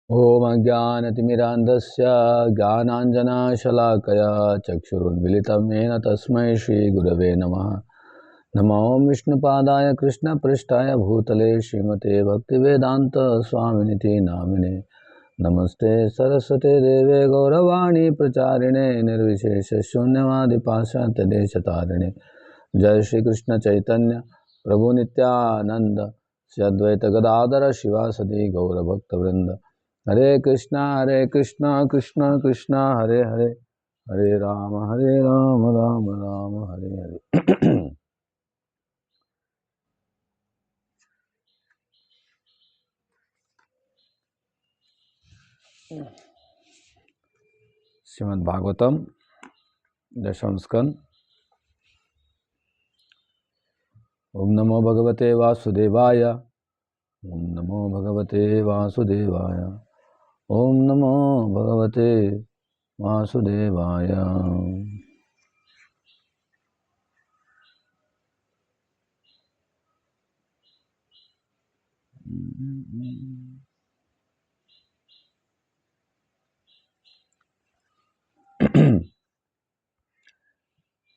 ॐ अज्ञानतिमिरान्धस्य ज्ञानाञ्जनशलाकया चक्षुरुन्मिलितं येन तस्मै श्रीगुरवे नमः। नमो विष्णुपादाय कृष्णपृष्ठाय भूतले श्रीमते भक्तिवेदान्तस्वामिनिति नामिने। नमस्ते सरस्वते देवे गौरवाणी प्रचारिणे निर्विशेषशून्यवादि पाश्चात्यदेशतारिणे। जय श्री कृष्ण चैतन्य प्रभु नित्यानंद श्री अद्वैत गदाधर शिवासदि गौरभक्तवृंद। हरे कृष्णा कृष्णा कृष्णा हरे हरे, हरे राम राम राम हरे हरे। श्रीमद् भागवतम दशम स्कंद। ओम नमो भगवते वासुदेवाय, ओम नमो भगवते वासुदेवाय, ओम नमो भगवते वासुदेवाय।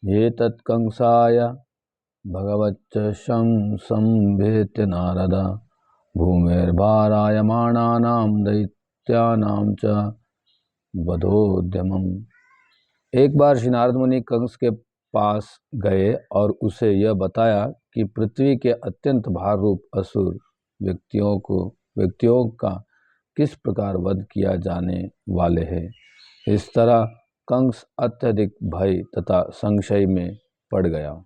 ये तत्कंसाय भगवच्च संभेत्य नारद भूमिर्भारायमाणानां दैत्यानां च वधोद्यमम्। एक बार श्री नारद मुनि कंस के पास गए और उसे यह बताया कि पृथ्वी के अत्यंत भार रूप असुर व्यक्तियों का किस प्रकार वध किया जाने वाले हैं। इस तरह कंस अत्यधिक भय तथा संशय में पड़ गया।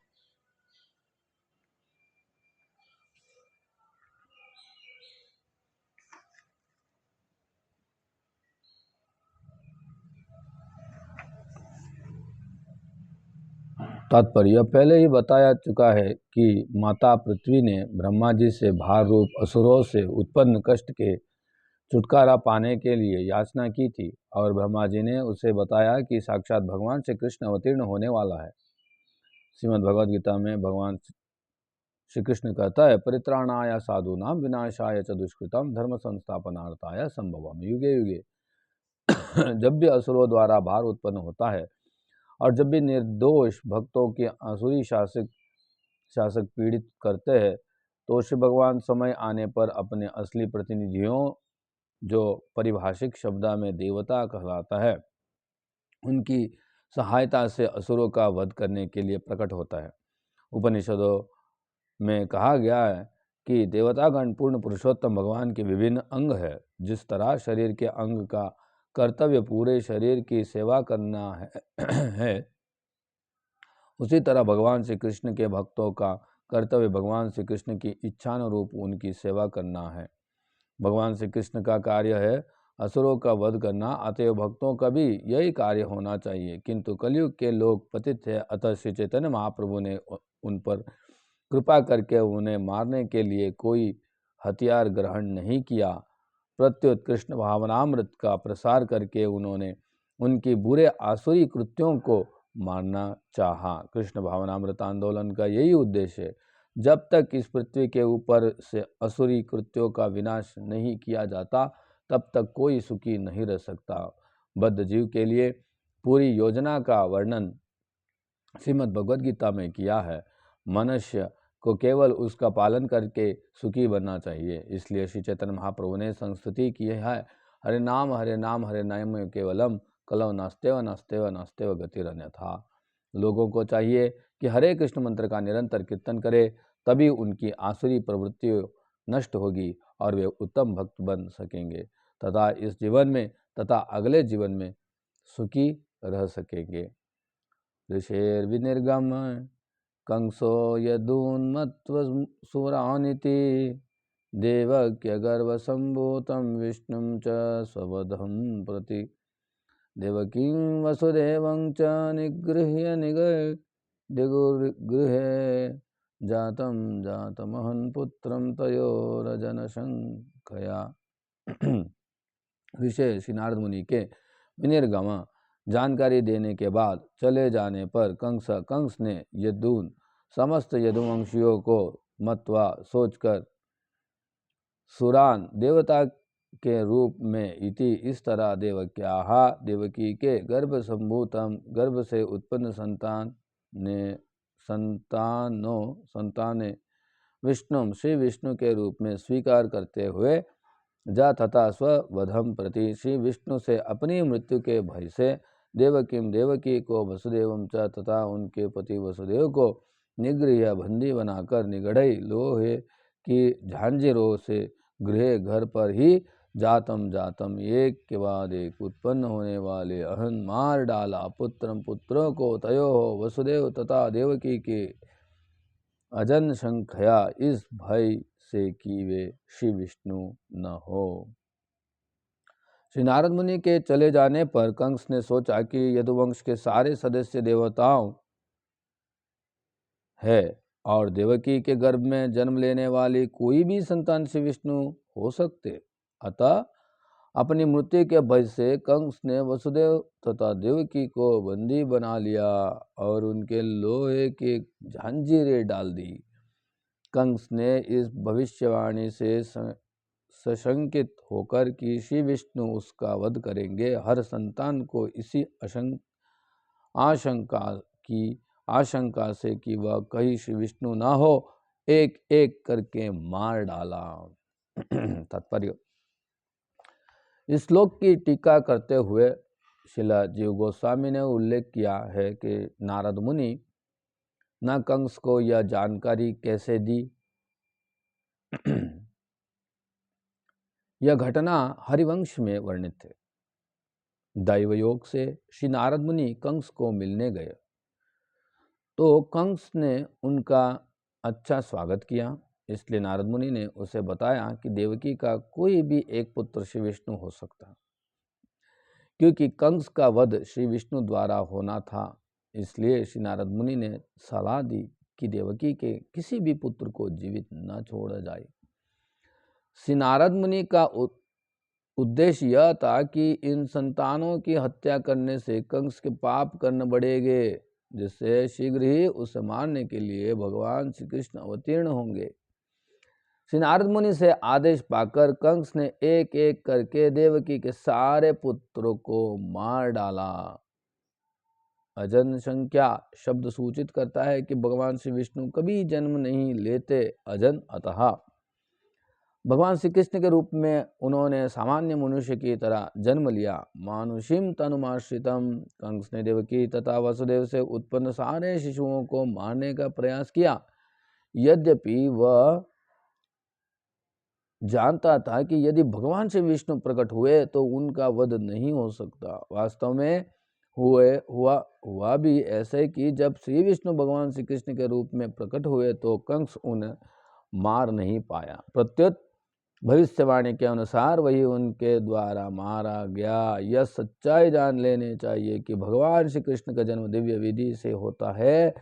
तात्पर्य पहले ही बताया चुका है कि माता पृथ्वी ने ब्रह्मा जी से भार रूप असुरों से उत्पन्न कष्ट के छुटकारा पाने के लिए याचना की थी और ब्रह्मा जी ने उसे बताया कि साक्षात भगवान श्री कृष्ण अवतीर्ण होने वाला है। श्रीमद् भगवद गीता में भगवान श्री कृष्ण कहता है, परित्राणाय साधूनां विनाशाय च दुष्कृतम धर्म संस्थापनार्थाय संभवम युगे युगे। जब भी असुरों द्वारा भार उत्पन्न होता है और जब भी निर्दोष भक्तों के आसुरी शासक पीड़ित करते हैं, तो श्री भगवान समय आने पर अपने असली प्रतिनिधियों, जो परिभाषिक शब्दा में देवता कहलाता है, उनकी सहायता से असुरों का वध करने के लिए प्रकट होता है। उपनिषदों में कहा गया है कि देवतागण पूर्ण पुरुषोत्तम भगवान के विभिन्न अंग है। जिस तरह शरीर के अंग का कर्तव्य पूरे शरीर की सेवा करना है उसी तरह भगवान श्री कृष्ण के भक्तों का कर्तव्य भगवान श्री कृष्ण की इच्छानुरूप उनकी सेवा करना है। भगवान श्री कृष्ण का कार्य है असुरों का वध करना, अतएव भक्तों का भी यही कार्य होना चाहिए। किंतु कलयुग के लोग पतित है, अतः श्री चैतन्य महाप्रभु ने उन पर कृपा करके उन्हें मारने के लिए कोई हथियार ग्रहण नहीं किया। प्रत्युत कृष्ण भावनामृत का प्रसार करके उन्होंने उनकी बुरे आसुरी कृत्यों को मारना चाहा। कृष्ण भावनामृत आंदोलन का यही उद्देश्य है। जब तक इस पृथ्वी के ऊपर से असुरी कृत्यों का विनाश नहीं किया जाता, तब तक कोई सुखी नहीं रह सकता। बद्ध जीव के लिए पूरी योजना का वर्णन श्रीमद् भगवद गीता में किया है। मनुष्य को केवल उसका पालन करके सुखी बनना चाहिए। इसलिए श्री चैतन्य महाप्रभु ने संस्तुति की है, हरे नाम हरे नाम केवलम कलौ नास्तेव नास्तेव नास्तेव गतिरन्यथा। लोगों को चाहिए कि हरे कृष्ण मंत्र का निरंतर कीर्तन करे, तभी उनकी आसुरी प्रवृत्ति नष्ट होगी और वे उत्तम भक्त बन सकेंगे तथा इस जीवन में तथा अगले जीवन में सुखी रह सकेंगे। ऋषेर्विनिर्गम कंसो यदून्मत्वसुरानिति देवक्यगर्भसम्भूतं विष्णुं च स्ववधं प्रति देवकीं वसुदेवं च निगृह्य निगृहे जातमहं पुत्रं तयोरजनशंकया। ऋषि श्री नारद मुनि के विनिर्गम जानकारी देने के बाद चले जाने पर कंस ने यदून समस्त यदुवंशियों को मत्वा सोचकर सुरान देवता के रूप में इति इस तरह देवक्याः देवकी के गर्भ संभूतम गर्भ से उत्पन्न संताने विष्णु श्री विष्णु के रूप में स्वीकार करते हुए जा तथा स्ववधम प्रति श्री विष्णु से अपनी मृत्यु के भय से देवकीम देवकी को वसुदेवम च तथा उनके पति वसुदेव को निगृह बंदी बनाकर निगढ़ई लोहे की झांझरों से गृह घर पर ही जातम एक के बाद एक उत्पन्न होने वाले अहन मार डाला पुत्रों को तयो वसुदेव तथा देवकी के अजन संख्या इस भय से कि वे श्री विष्णु न हो। श्री नारद मुनि के चले जाने पर कंस ने सोचा कि यदुवंश के सारे सदस्य देवताओं है और देवकी के गर्भ में जन्म लेने वाली कोई भी संतान श्री विष्णु हो सकते। अतः अपनी मृत्यु के भय से कंस ने वसुदेव तथा देवकी को बंदी बना लिया और उनके लोहे की झांझरें डाल दी। कंस ने इस भविष्यवाणी से सशंकित होकर कि श्री विष्णु उसका वध करेंगे, हर संतान को इसी आशंका से कि वह कहीं श्री विष्णु ना हो, एक एक करके मार डाला। तात्पर्य, इस श्लोक की टीका करते हुए शिला जीव गोस्वामी ने उल्लेख किया है कि नारद मुनि न कंस को यह जानकारी कैसे दी। यह घटना हरिवंश में वर्णित है। दैवयोग से श्री नारद मुनि कंस को मिलने गए तो कंस ने उनका अच्छा स्वागत किया, इसलिए नारद मुनि ने उसे बताया कि देवकी का कोई भी एक पुत्र श्री विष्णु हो सकता, क्योंकि कंस का वध श्री विष्णु द्वारा होना था। इसलिए श्री नारद मुनि ने सलाह दी कि देवकी के किसी भी पुत्र को जीवित न छोड़ा जाए। श्री नारद मुनि का उद्देश्य यह था कि इन संतानों की हत्या करने से कंस के पाप कर्म बढ़ेंगे, जिससे शीघ्र ही उसे मारने के लिए भगवान श्री कृष्ण अवतीर्ण होंगे। श्री नारद मुनि से आदेश पाकर कंस ने एक एक करके देवकी के सारे पुत्रों को मार डाला। अजन संख्या शब्द सूचित करता है कि भगवान श्री विष्णु कभी जन्म नहीं लेते। अजन अतः भगवान श्री कृष्ण के रूप में उन्होंने सामान्य मनुष्य की तरह जन्म लिया। मानुषिम तनुमाश्रितम, कंस ने देवकी तथा वसुदेव से उत्पन्न सारे शिशुओं को मारने का प्रयास किया। यद्यपि वह जानता था कि यदि भगवान श्री विष्णु प्रकट हुए तो उनका वध नहीं हो सकता। वास्तव में हुआ भी ऐसे कि जब श्री विष्णु भगवान श्री कृष्ण के रूप में प्रकट हुए तो कंस उन्हें मार नहीं पाया। प्रत्युत भविष्यवाणी के अनुसार वही उनके द्वारा मारा गया। यह सच्चाई जान लेनी चाहिए कि भगवान श्री कृष्ण का जन्म दिव्य विधि से होता है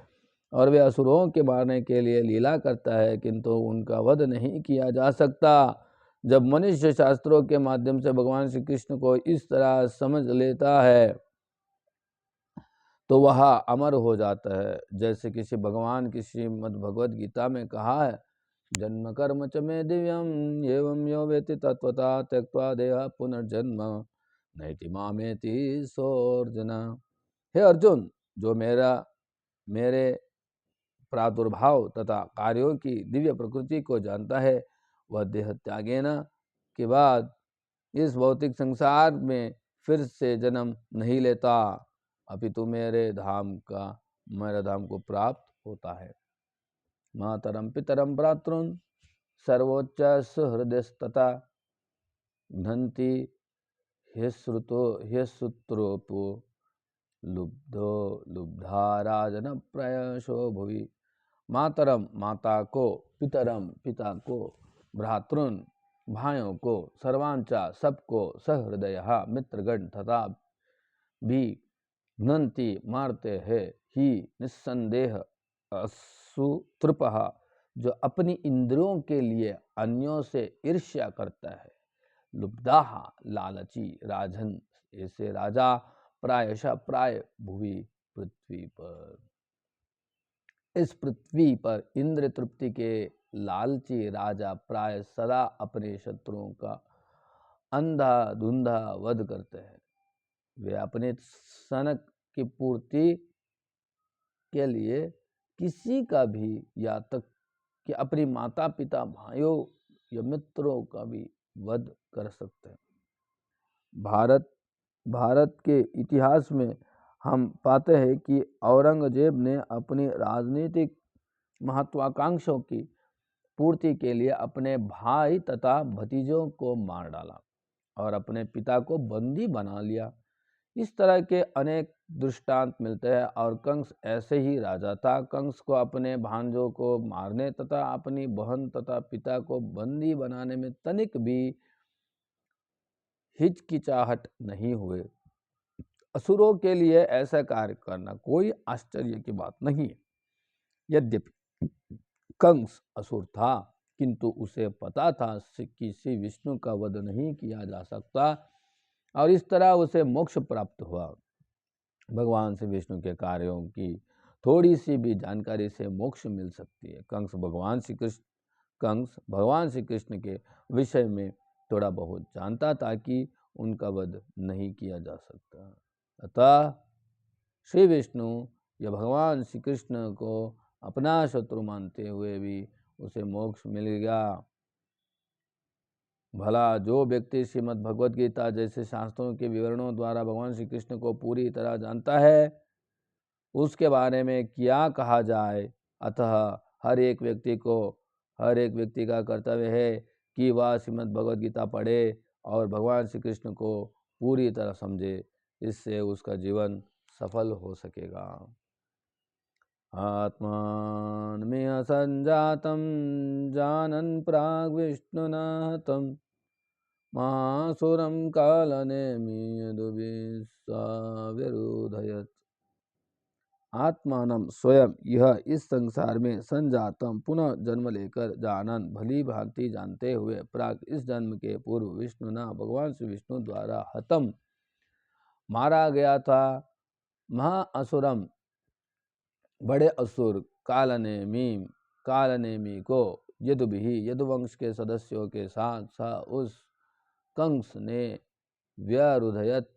और वे असुरों के मारने के लिए लीला करता है, किंतु उनका वध नहीं किया जा सकता। जब मनुष्य शास्त्रों के माध्यम से भगवान श्री कृष्ण को इस तरह समझ लेता है तो वह अमर हो जाता है। जैसे किसी भगवान की श्रीमद् भगवद गीता में कहा है, जन्म कर्म च मे दिव्यम एवं यो वेति तत्वता त्यक्त्वा देह पुनर्जन्म नैति मामेति सोऽर्जुन। हे अर्जुन, जो मेरे प्रादुर्भाव तथा कार्यों की दिव्य प्रकृति को जानता है, वह देह त्यागेना के बाद इस भौतिक संसार में फिर से जन्म नहीं लेता, अपितु मेरे धाम को प्राप्त होता है। मातरम पितरम भ्रातॄन् सर्वोच्च सुहृदस्तथा घ्नन्ति ह्यश्रुतोपो लुब्धा राजन प्रयशो भुवि। मातरम माता को, पितरम पिता को, भ्रातृन भाइयों को, सर्वांचा सबको, सहृदय मित्रगण तथा भी घ्नन्ति मारते हैं, ही निस्संदेह असुतृपः जो अपनी इंद्रियों के लिए अन्यों से ईर्ष्या करता है, लुब्धाः लालची, राजन ऐसे राजा, प्रायशः प्राय भुवि पृथ्वी पर, इस पृथ्वी पर इंद्र तृप्ति के लालची राजा प्राय सदा अपने शत्रुओं का अंधाधुंधा वध करते हैं। वे अपने सनक की पूर्ति के लिए किसी का भी, या तक कि अपनी माता पिता भाइयों या मित्रों का भी वध कर सकते हैं। भारत के इतिहास में हम पाते हैं कि औरंगजेब ने अपनी राजनीतिक महत्वाकांक्षाओं की पूर्ति के लिए अपने भाई तथा भतीजों को मार डाला और अपने पिता को बंदी बना लिया। इस तरह के अनेक दृष्टांत मिलते हैं और कंस ऐसे ही राजा था। कंस को अपने भांजों को मारने तथा अपनी बहन तथा पिता को बंदी बनाने में तनिक भी हिचकिचाहट नहीं हुए। असुरों के लिए ऐसा कार्य करना कोई आश्चर्य की बात नहीं है। यद्यपि कंस असुर था, किंतु उसे पता था कि श्री विष्णु का वध नहीं किया जा सकता और इस तरह उसे मोक्ष प्राप्त हुआ। भगवान श्री विष्णु के कार्यों की थोड़ी सी भी जानकारी से मोक्ष मिल सकती है। कंस भगवान श्री कृष्ण के विषय में थोड़ा बहुत जानता था कि उनका वध नहीं किया जा सकता। अतः श्री विष्णु या भगवान श्री कृष्ण को अपना शत्रु मानते हुए भी उसे मोक्ष मिल गया। भला जो व्यक्ति श्रीमद् भगवद गीता जैसे शास्त्रों के विवरणों द्वारा भगवान श्री कृष्ण को पूरी तरह जानता है, उसके बारे में क्या कहा जाए। अतः हर एक व्यक्ति का कर्तव्य है कि वह श्रीमद् भगवद गीता पढ़े और भगवान श्री कृष्ण को पूरी तरह समझे। इससे उसका जीवन सफल हो सकेगा। आत्मानमेव संजातं जानन् प्राग्विष्णुना हतं महासुरं कालनेमि यदुविश्वाव्यरुधयत्। आत्मानं स्वयं यह इस संसार में संजातम पुनः जन्म लेकर जानन भली भांति जानते हुए प्राग इस जन्म के पूर्व विष्णुना भगवान श्री विष्णु द्वारा हतम मारा गया था। महाअसुरम बड़े असुर कालनेमी को यदुवंश के सदस्यों के साथ उस कंस ने व्यरुधयत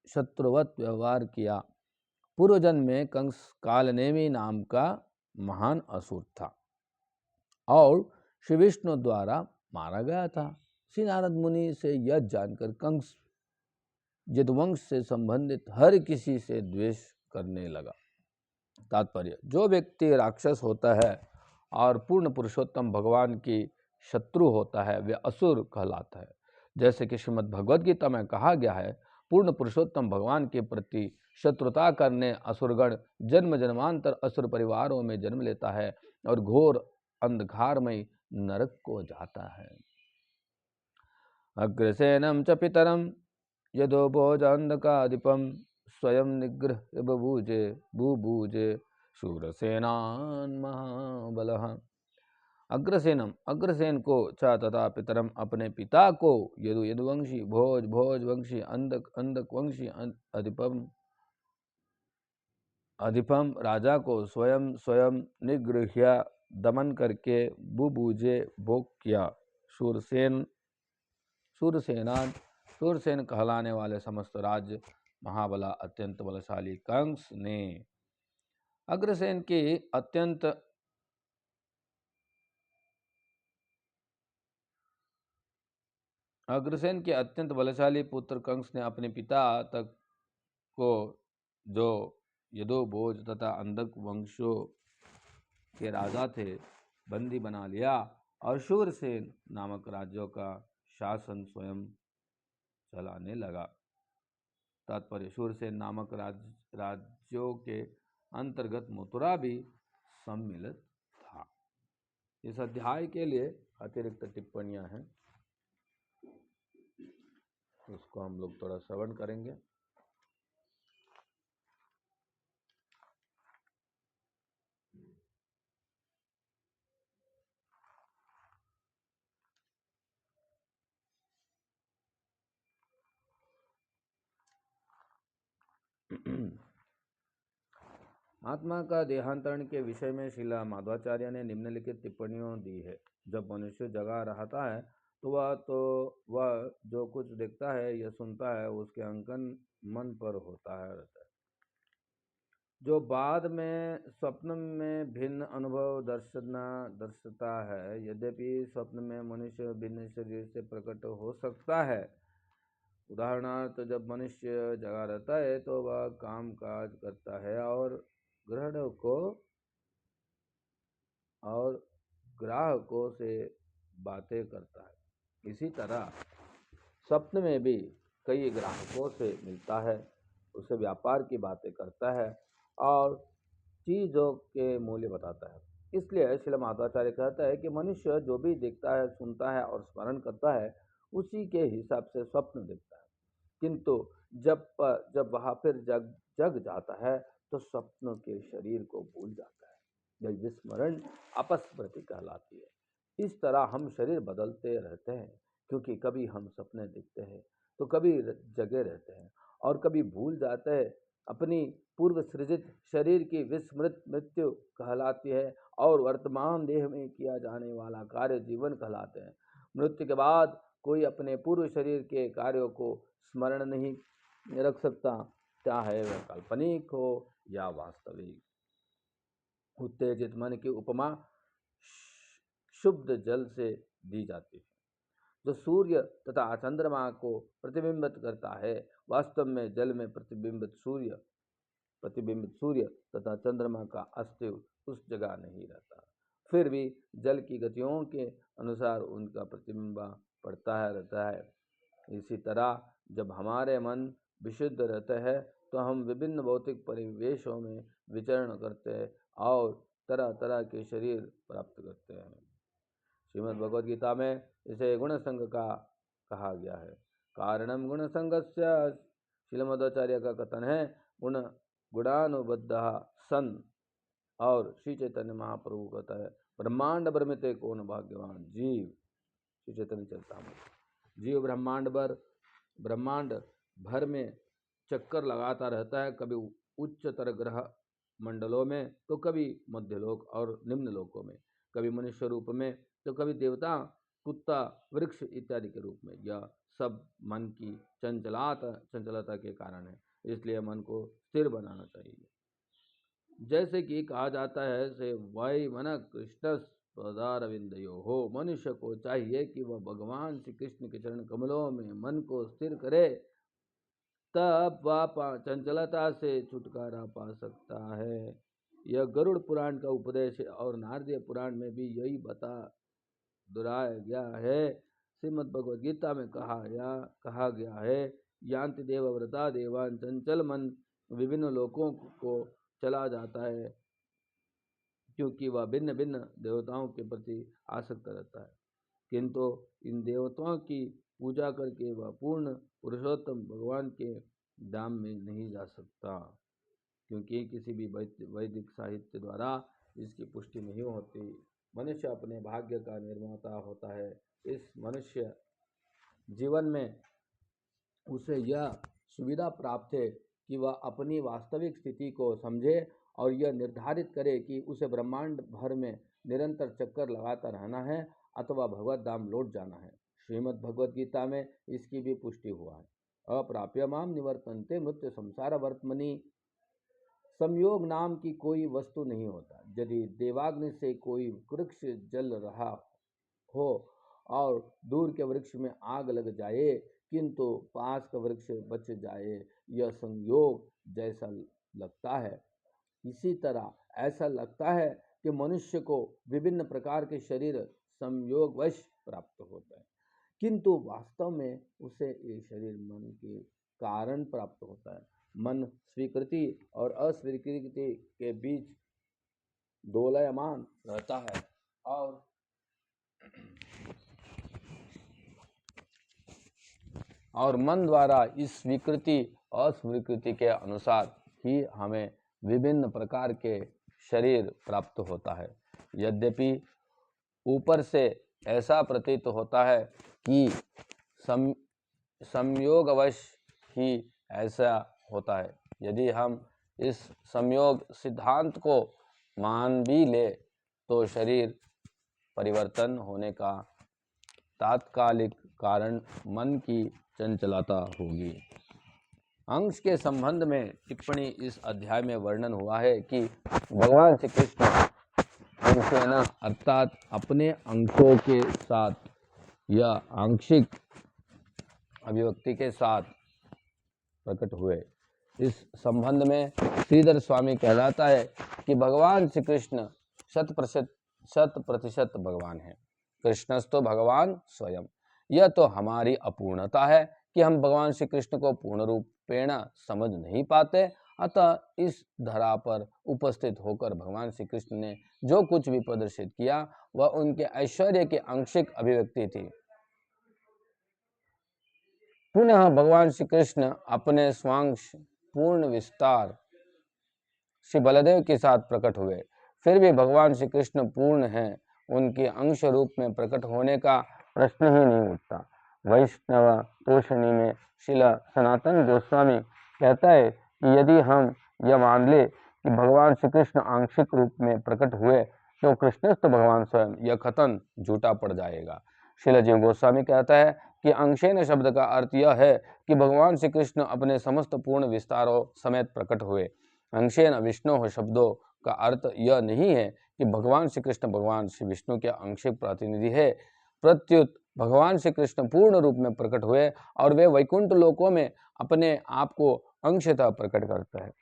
शत्रुवत व्यवहार किया। पूर्व जन्म में कंस कालनेमी नाम का महान असुर था और श्री विष्णु द्वारा मारा गया था। श्री नारद मुनि से यह जानकर कंस यदुवंश से संबंधित हर किसी से द्वेष करने लगा। तात्पर्य, जो व्यक्ति राक्षस होता है और पूर्ण पुरुषोत्तम भगवान की शत्रु होता है वे असुर कहलाता है। जैसे कि श्रीमद् भगवद गीता में कहा गया है, पूर्ण पुरुषोत्तम भगवान के प्रति शत्रुता करने असुरगण जन्म जन्मांतर असुर परिवारों में जन्म लेता है और घोर अंधकारमय नरक को जाता है। अग्रसेनम च पितरम यदोभोज अंधकाधिपम स्वयं निग्रह बुभुजे शूरसेनान महाबलः। अग्रसेन को च तथा पितरम अपने पिता को यदुवंशी भोज वंशी अंधक वंशी अधिपम राजा को स्वयं निगृह्य दमन करके बुभुजे भोग किया। शूरसेन कहलाने वाले समस्त राज्य महाबला अत्यंत बलशाली कंस ने अग्रसेन के अत्यंत बलशाली पुत्र कंस ने अपने पिता तक को जो यदुभोज तथा अंधक वंशों के राजा थे बंदी बना लिया और शूरसेन नामक राज्यों का शासन स्वयं चलाने लगा। तात्पर्य, शूरसेन नामक राज्यों के अंतर्गत मथुरा भी सम्मिलित था। इस अध्याय के लिए अतिरिक्त टिप्पणियां हैं, उसको हम लोग थोड़ा श्रवण करेंगे। आत्मा का देहांतरण के विषय में श्रीला माधवाचार्य ने निम्नलिखित टिप्पणियों दी है। जब मनुष्य जगा रहता है वह जो कुछ देखता है या सुनता है उसके अंकन मन पर होता है रहता है, जो बाद में स्वप्न में भिन्न अनुभव दर्शता है। यद्यपि स्वप्न में मनुष्य भिन्न शरीर से प्रकट हो सकता है। उदाहरणार्थ, जब मनुष्य जगा रहता है तो वह काम काज करता है और ग्राहकों से बातें करता है। इसी तरह स्वप्न में भी कई ग्राहकों से मिलता है, उससे व्यापार की बातें करता है और चीज़ों के मूल्य बताता है। इसलिए श्रील माधवाचार्य कहता है कि मनुष्य जो भी देखता है, सुनता है और स्मरण करता है, उसी के हिसाब से स्वप्न देखता है। किंतु जब वह फिर जग जाता है तो स्वप्न के शरीर को भूल जाता है। यह विस्मरण अपस्मृति कहलाती है। इस तरह हम शरीर बदलते रहते हैं, क्योंकि कभी हम सपने देखते हैं तो कभी जगे रहते हैं और कभी भूल जाते हैं। अपनी पूर्व सृजित शरीर की विस्मृत मृत्यु कहलाती है और वर्तमान देह में किया जाने वाला कार्य जीवन कहलाते हैं। मृत्यु के बाद कोई अपने पूर्व शरीर के कार्यों को स्मरण नहीं रख सकता, चाहे वह काल्पनिक हो या वास्तविक। उत्तेजित मन की उपमा शुद्ध जल से दी जाती है, जो सूर्य तथा चंद्रमा को प्रतिबिंबित करता है। वास्तव में जल में प्रतिबिंबित सूर्य तथा चंद्रमा का अस्तित्व उस जगह नहीं रहता, फिर भी जल की गतियों के अनुसार उनका प्रतिबिंब पड़ता रहता है। इसी तरह जब हमारे मन विशुद्ध रहते हैं तो हम विभिन्न भौतिक परिवेशों में विचरण करते हैं और तरह तरह के शरीर प्राप्त करते हैं। श्रीमद् भगवद गीता में इसे गुण संग का कहा गया है। कारणम गुण संगस्य, श्रील मध्वाचार्य का कथन है, गुणानुबद्ध सन। और श्री चैतन्य महाप्रभु कहता है, ब्रह्मांड भ्रमिते कौन भाग्यवान जीव। श्री चैतन्य चरितामृत। जीव ब्रह्मांड भर में चक्कर लगाता रहता है, कभी उच्चतर ग्रह मंडलों में तो कभी मध्यलोक और निम्न लोकों में, कभी मनुष्य रूप में तो कभी देवता, कुत्ता, वृक्ष इत्यादि के रूप में। यह सब मन की चंचलता के कारण है, इसलिए मन को स्थिर बनाना चाहिए। जैसे कि कहा जाता है, से वाई मन कृष्ण पदारविंदयो हो, मनुष्य को चाहिए कि वह भगवान श्री कृष्ण के चरण कमलों में मन को स्थिर करे, तब वह चंचलता से छुटकारा पा सकता है। यह गरुड़ पुराण का उपदेश है और नारदीय पुराण में भी यही बता दोहराया गया है। श्रीमद् भगवद गीता में कहा गया है, यान्ति देवव्रता देवान, चंचल मन विभिन्न लोकों को चला जाता है, क्योंकि वह भिन्न भिन्न देवताओं के प्रति आसक्त रहता है। किंतु इन देवताओं की पूजा करके वह पूर्ण पुरुषोत्तम भगवान के धाम में नहीं जा सकता, क्योंकि किसी भी वैदिक साहित्य द्वारा इसकी पुष्टि नहीं होती। मनुष्य अपने भाग्य का निर्माता होता है। इस मनुष्य जीवन में उसे यह सुविधा प्राप्त है कि वह अपनी वास्तविक स्थिति को समझे और यह निर्धारित करे कि उसे ब्रह्मांड भर में निरंतर चक्कर लगाता रहना है अथवा भगवत धाम लौट जाना है। श्रीमद् भगवद गीता में इसकी भी पुष्टि हुआ है। अप्राप्यमाम निवर्तन्ते मृत्यु संसार वर्तमनि। संयोग नाम की कोई वस्तु नहीं होता। यदि देवाग्नि से कोई वृक्ष जल रहा हो और दूर के वृक्ष में आग लग जाए, किंतु पास का वृक्ष बच जाए, यह संयोग जैसा लगता है। इसी तरह ऐसा लगता है कि मनुष्य को विभिन्न प्रकार के शरीर संयोगवश प्राप्त होते हैं, किंतु वास्तव में उसे ये शरीर मन के कारण प्राप्त होता है। मन स्वीकृति और अस्वीकृति के बीच दोलयमान रहता है और मन द्वारा इस स्वीकृति अस्वीकृति के अनुसार ही हमें विभिन्न प्रकार के शरीर प्राप्त होता है। यद्यपि ऊपर से ऐसा प्रतीत होता है कि संयोगवश ही ऐसा होता है। यदि हम इस संयोग सिद्धांत को मान भी ले तो शरीर परिवर्तन होने का तात्कालिक कारण मन की चंचलता होगी। अंश के संबंध में टिप्पणी इस अध्याय में वर्णन हुआ है कि भगवान श्री कृष्ण अंशेन अर्थात अपने अंशों के साथ या आंशिक अभिव्यक्ति के साथ प्रकट हुए। इस संबंध में श्रीधर स्वामी कहलाता है कि भगवान श्री कृष्ण 100% भगवान है। कृष्णस्तु भगवान स्वयं। यह तो हमारी अपूर्णता है कि हम भगवान श्री कृष्ण को पूर्ण रूपेण समझ नहीं पाते। अतः इस धरा पर उपस्थित होकर भगवान श्री कृष्ण ने जो कुछ भी प्रदर्शित किया वह उनके ऐश्वर्य की आंशिक अभिव्यक्ति थी। पुनः भगवान श्री कृष्ण अपने स्वांश पूर्ण विस्तार श्री बलदेव के साथ प्रकट हुए। फिर भी भगवान श्री कृष्ण पूर्ण हैं, उनके अंश रूप में प्रकट होने का प्रश्न ही नहीं उठता। वैष्णव तोषणी में श्रील सनातन गोस्वामी कहता है कि यदि हम यह मान ले कि भगवान श्री कृष्ण आंशिक रूप में प्रकट हुए तो कृष्णस्थ भगवान स्वयं, यह कथन झूठा पड़ जाएगा। श्रील जीव गोस्वामी कहता है कि अंशेन शब्द का अर्थ यह है कि भगवान श्री कृष्ण अपने समस्त पूर्ण विस्तारों समेत प्रकट हुए। अंशेन विष्णु शब्दों का अर्थ यह नहीं है कि भगवान श्री कृष्ण भगवान श्री विष्णु के आंशिक प्रतिनिधि है। प्रत्युत भगवान श्री कृष्ण पूर्ण रूप में प्रकट हुए और वे वैकुंठ लोकों में अपने आप को अंशतः प्रकट करते हैं।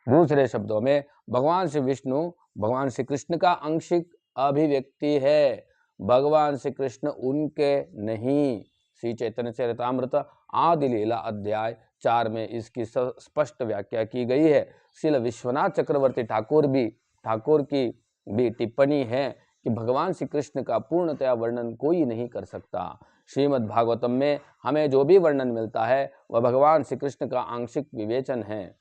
दूसरे शब्दों में भगवान श्री विष्णु भगवान श्री कृष्ण का आंशिक अभिव्यक्ति है, भगवान श्री कृष्ण उनके नहीं। श्री चैतन्य चरितामृत आदि लीला अध्याय 4 में इसकी स्पष्ट व्याख्या की गई है। श्रील विश्वनाथ चक्रवर्ती ठाकुर की भी टिप्पणी है कि भगवान श्री कृष्ण का पूर्णतया वर्णन कोई नहीं कर सकता। श्रीमद् भागवतम में हमें जो भी वर्णन मिलता है वह भगवान श्री कृष्ण का आंशिक विवेचन है।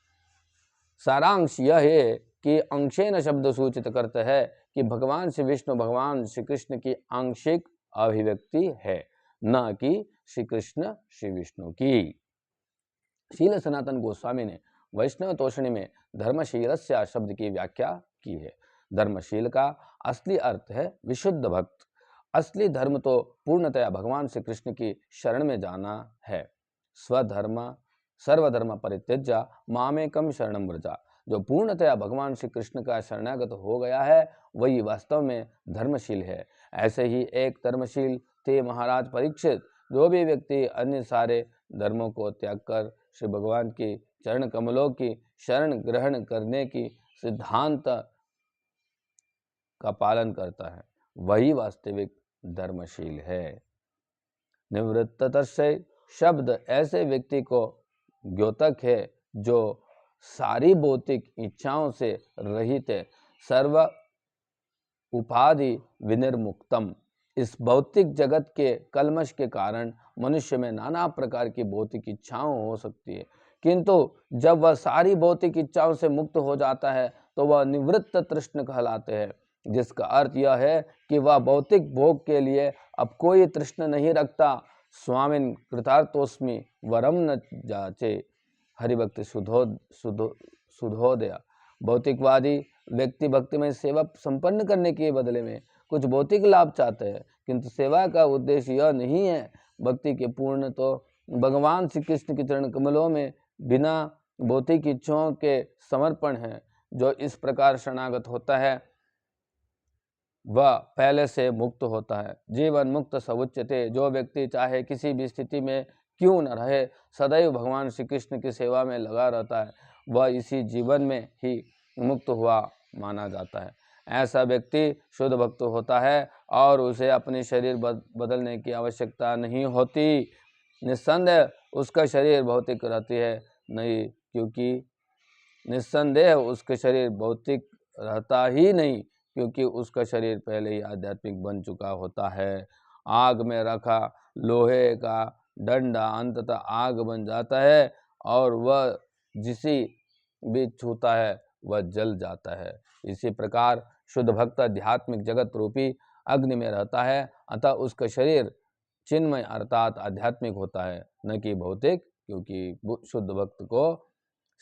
सारांश यह है कि अंशेन शब्द सूचित करता है कि भगवान श्री विष्णु भगवान श्री कृष्ण की आंशिक अभिव्यक्ति है, न कि श्री कृष्ण श्री विष्णु की। शील सनातन गोस्वामी ने वैष्णव तोषणी में धर्मशीलस्य शब्द की व्याख्या की है। धर्मशील का असली अर्थ है विशुद्ध भक्त। असली धर्म तो पूर्णतया भगवान श्री कृष्ण की शरण में जाना है। स्वधर्म सर्वधर्म परित्यज्य मामेकम शरणम व्रजा। जो पूर्णतया भगवान श्री कृष्ण का शरणागत हो गया है वही वास्तव में धर्मशील है। ऐसे ही एक धर्मशील थे महाराज परीक्षित। जो भी व्यक्ति अन्य सारे धर्मों को त्याग कर श्री भगवान की चरण कमलों की शरण ग्रहण करने की सिद्धांत का पालन करता है वही वास्तविक धर्मशील है। निवृत्तस्य शब्द ऐसे व्यक्ति को द्योतक है जो सारी भौतिक इच्छाओं से रहित है, सर्व उपाधि विनिर्मुक्तम। इस भौतिक जगत के कलमश के कारण मनुष्य में नाना प्रकार की भौतिक इच्छाओं हो सकती है, किंतु जब वह सारी भौतिक इच्छाओं से मुक्त हो जाता है तो वह निवृत्त तृष्ण कहलाते हैं, जिसका अर्थ यह है कि वह भौतिक भोग के लिए अब कोई तृष्ण नहीं रखता। स्वामिन कृतार्थोस्मि वरम न जाचे हरिभक्ति सुधोदया। भौतिकवादी व्यक्ति भक्ति में सेवा संपन्न करने के बदले में कुछ भौतिक लाभ चाहते हैं, किंतु सेवा का उद्देश्य यह नहीं है। भक्ति के पूर्ण तो भगवान श्री कृष्ण के चरण कमलों में बिना भौतिक इच्छाओं के समर्पण है। जो इस प्रकार शरणागत होता है वह पहले से मुक्त होता है। जीवन मुक्त सवुच्यते। जो व्यक्ति चाहे किसी भी स्थिति में क्यों न रहे सदैव भगवान श्री कृष्ण की सेवा में लगा रहता है वह इसी जीवन में ही मुक्त हुआ माना जाता है। ऐसा व्यक्ति शुद्ध भक्त होता है और उसे अपने शरीर बदलने की आवश्यकता नहीं होती। निस्संदेह उसका शरीर भौतिक रहती है नहीं, क्योंकि निस्संदेह उसके शरीर भौतिक रहता ही नहीं, क्योंकि उसका शरीर पहले ही आध्यात्मिक बन चुका होता है। आग में रखा लोहे का डंडा अंततः आग बन जाता है और वह जिसी भी छूता है वह जल जाता है। इसी प्रकार शुद्ध भक्त आध्यात्मिक जगत रूपी अग्नि में रहता है, अतः उसका शरीर चिन्मय अर्थात आध्यात्मिक होता है, न कि भौतिक, क्योंकि शुद्ध भक्त को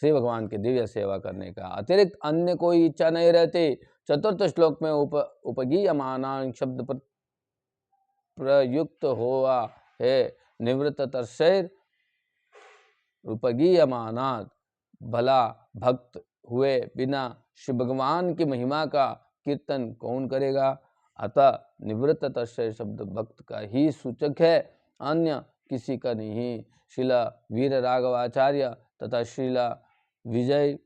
श्री भगवान की दिव्य सेवा करने का अतिरिक्त अन्य कोई इच्छा नहीं रहती। चतुर्थ श्लोक में उपगीयमानां शब्द प्रयुक्त हुआ है। निवृत्त तर्षैर रूपगीयमानात्, भला भक्त हुए बिना श्री भगवान की महिमा का कीर्तन कौन करेगा। अतः निवृत्त तर्षैर शब्द भक्त का ही सूचक है, अन्य किसी का नहीं। श्रीला वीर राघवाचार्य तथा श्रीला विजय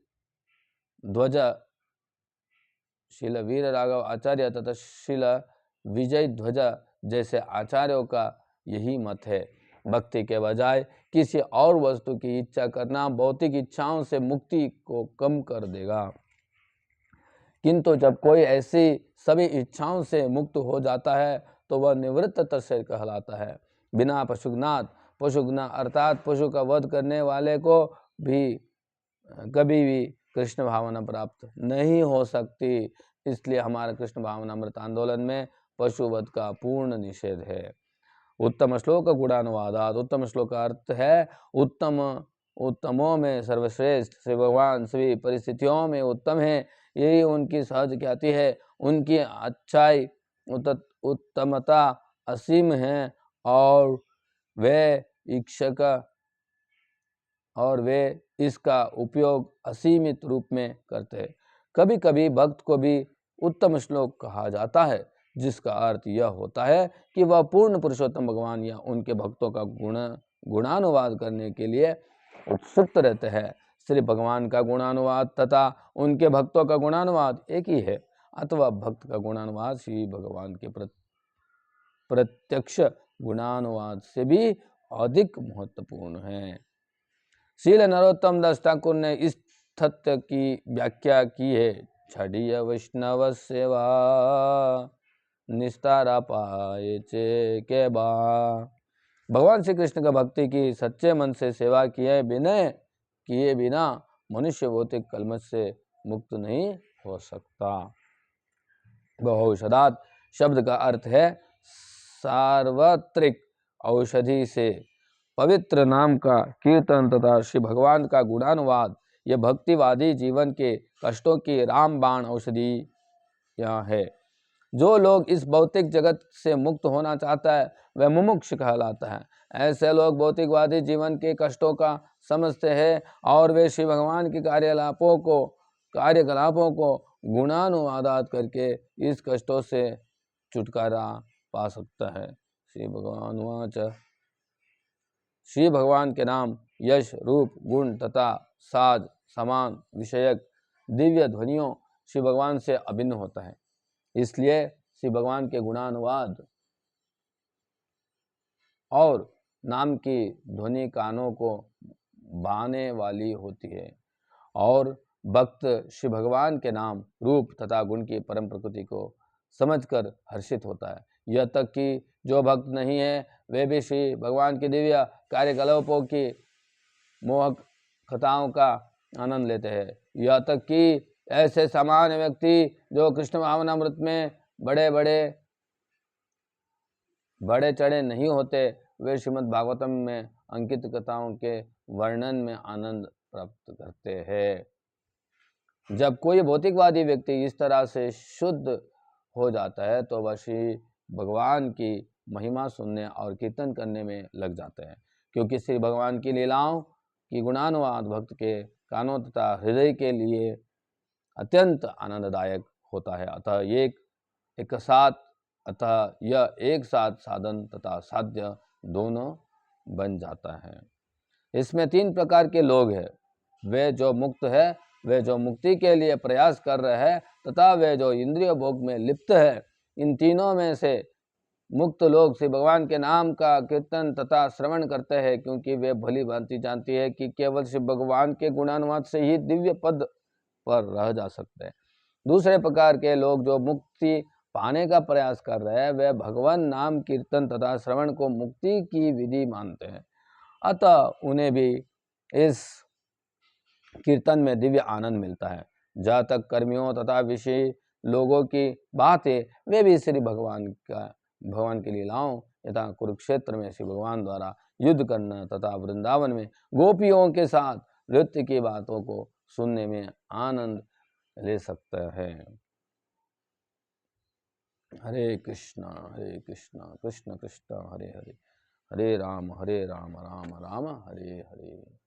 ध्वज श्रील वीर राघव आचार्य तथा श्रील विजय ध्वज जैसे आचार्यों का यही मत है। भक्ति के बजाय किसी और वस्तु की इच्छा करना भौतिक इच्छाओं से मुक्ति को कम कर देगा, किंतु जब कोई ऐसी सभी इच्छाओं से मुक्त हो जाता है तो वह निवृत्त तर्षैर कहलाता है। बिना पशुघ्नात, पशुघ्ना अर्थात पशु का वध करने वाले को भी कभी भी कृष्ण भावना प्राप्त नहीं हो सकती। इसलिए हमारा कृष्ण भावनामृत आंदोलन में पशुवध का पूर्ण निषेध है। उत्तम श्लोक गुणानुवादात, उत्तम श्लोक का अर्थ है उत्तम, उत्तमों में सर्वश्रेष्ठ। श्री भगवान सभी परिस्थितियों में उत्तम है, यही उनकी सहज ख्याति है। उनकी अच्छाई उत्तमता असीम है और वे इसका उपयोग असीमित रूप में करते हैं। कभी कभी भक्त को भी उत्तम श्लोक कहा जाता है, जिसका अर्थ यह होता है कि वह पूर्ण पुरुषोत्तम भगवान या उनके भक्तों का गुणानुवाद करने के लिए उत्सुक रहते हैं। श्री भगवान का गुणानुवाद तथा उनके भक्तों का गुणानुवाद एक ही है, अथवा भक्त का गुणानुवाद श्री भगवान के प्रत्यक्ष गुणानुवाद से भी अधिक महत्वपूर्ण है। श्रील नरोत्तम दास ठाकुर ने इस तथ्य की व्याख्या की है। छड़ीय वैष्णव सेवा निस्तारा पाए चे के बा। भगवान श्री कृष्ण का भक्ति की सच्चे मन से सेवा किए बिना मनुष्य भौतिक कलमश से मुक्त नहीं हो सकता। बहुऔषधात् शब्द का अर्थ है सार्वत्रिक औषधि से पवित्र नाम का कीर्तन तथा श्री भगवान का गुणानुवाद। यह भक्तिवादी जीवन के कष्टों की रामबाण औषधि यहाँ है। जो लोग इस भौतिक जगत से मुक्त होना चाहता है वह मुमुक्ष कहलाता है। ऐसे लोग भौतिकवादी जीवन के कष्टों का समझते हैं और वे श्री भगवान के कार्यकलापों को गुणानुवादात करके इस कष्टों से छुटकारा पा सकता है। श्री भगवान वाच। श्री भगवान के नाम यश, रूप, गुण तथा साज, समान, विषयक, दिव्य ध्वनियों श्री भगवान से अभिन्न होता है। इसलिए श्री भगवान के गुणानुवाद और नाम की ध्वनि कानों को भाने वाली होती है और भक्त श्री भगवान के नाम, रूप तथा गुण की परम प्रकृति को समझकर हर्षित होता है। यह तक कि जो भक्त नहीं है वे भी श्री भगवान की दिव्य कार्यकलापों की मोहक कथाओं का आनंद लेते हैं। यह तक कि ऐसे सामान्य व्यक्ति जो कृष्ण भावनामृत में बड़े चढ़े नहीं होते, वे श्रीमद् भागवतम में अंकित कथाओं के वर्णन में आनंद प्राप्त करते हैं। जब कोई भौतिकवादी व्यक्ति इस तरह से शुद्ध हो जाता है तो वह श्री भगवान की महिमा सुनने और कीर्तन करने में लग जाते हैं, क्योंकि श्री भगवान की लीलाओं की गुणानुवाद भक्त के कानों तथा हृदय के लिए अत्यंत आनंददायक होता है। अतः यह एक साथ साधन तथा साध्य दोनों बन जाता है। इसमें 3 प्रकार के लोग हैं, वे जो मुक्त है, वे जो मुक्ति के लिए प्रयास कर रहे हैं तथा वे जो इंद्रिय भोग में लिप्त है। इन तीनों में से मुक्त लोग श्री भगवान के नाम का कीर्तन तथा श्रवण करते हैं, क्योंकि वे भली भांति जानती है कि केवल श्री भगवान के गुणानुवाद से ही दिव्य पद पर रह जा सकते हैं। दूसरे प्रकार के लोग जो मुक्ति पाने का प्रयास कर रहे हैं, वे भगवान नाम कीर्तन तथा श्रवण को मुक्ति की विधि मानते हैं, अतः उन्हें भी इस कीर्तन में दिव्य आनंद मिलता है। जहाँ तक कर्मियों तथा विषय लोगों की बात है, वे भी श्री भगवान की लीलाओं यथा कुरुक्षेत्र में श्री भगवान द्वारा युद्ध करना तथा वृंदावन में गोपियों के साथ नृत्य की बातों को सुनने में आनंद ले सकता है। हरे कृष्णा कृष्ण कृष्ण हरे हरे, हरे राम राम राम हरे हरे।